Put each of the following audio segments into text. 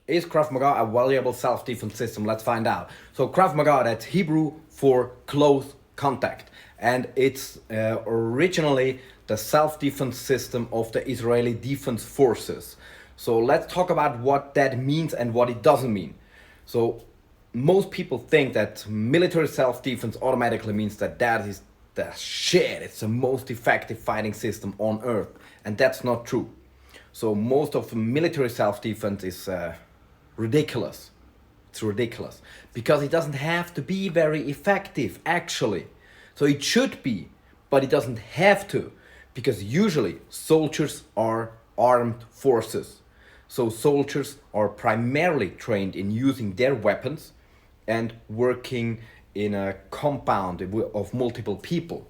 Is Krav Maga a valuable self-defense system? Let's find out. So Krav Maga, that's Hebrew for close contact. And it's originally the self-defense system of the Israeli Defense Forces. So let's talk about what that means and what it doesn't mean. So most people think that military self-defense automatically means that that is the shit. It's the most effective fighting system on earth. And that's not true. So most of military self-defense is ridiculous. It's ridiculous because it doesn't have to be very effective actually. So it should be, but it doesn't have to, because usually soldiers are armed forces. So soldiers are primarily trained in using their weapons and working in a compound of multiple people.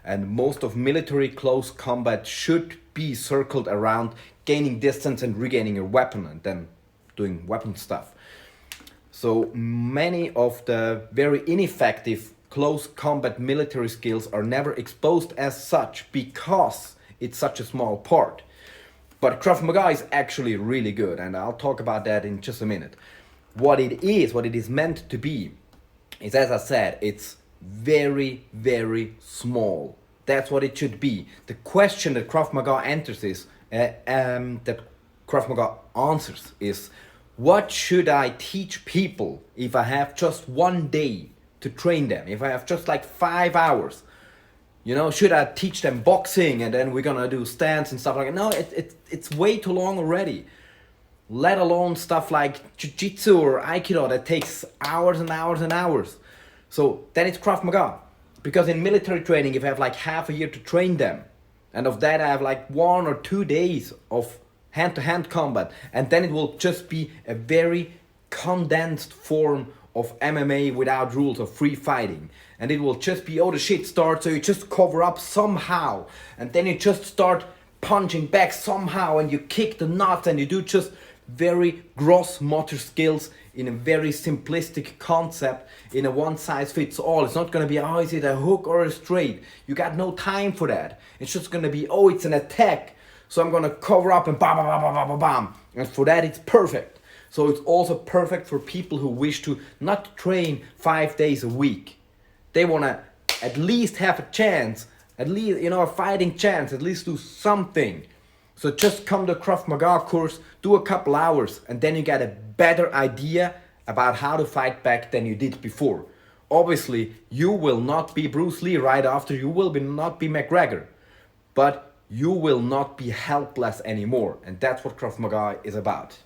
And most of military close combat should be circled around gaining distance and regaining your weapon and then doing weapon stuff. So many of the very ineffective close combat military skills are never exposed as such because it's such a small part. But Krav Maga is actually really good, and I'll talk about that in just a minute. What it is meant to be, is, as I said, it's very, very small. That's what it should be. The question that Krav Maga answers is, what should I teach people if I have just one day to train them? If I have just like 5 hours, you know, should I teach them boxing and then we're gonna do stance and stuff like that? No, it's way too long already. Let alone stuff like jiu-jitsu or aikido that takes hours and hours and hours. So then it's Krav Maga. Because in military training, if I have like half a year to train them, and of that I have like 1 or 2 days of hand-to-hand combat, and then it will just be a very condensed form of MMA without rules of free fighting. And it will just be, oh, the shit starts, so you just cover up somehow, and then you just start punching back somehow, and you kick the nuts, and you do just very gross motor skills in a very simplistic concept, in a one-size-fits-all. It's not gonna be, oh, is it a hook or a straight? You got no time for that. It's just gonna be, oh, it's an attack, so I'm gonna cover up and bam, bam, bam, bam, bam, bam. And for that, it's perfect. So it's also perfect for people who wish to not train 5 days a week. They wanna at least have a chance, at least, you know, a fighting chance, at least do something. So just come to Krav Maga course, do a couple hours, and then you get a better idea about how to fight back than you did before. Obviously, you will not be Bruce Lee right after, you will not be McGregor, but you will not be helpless anymore, and that's what Krav Maga is about.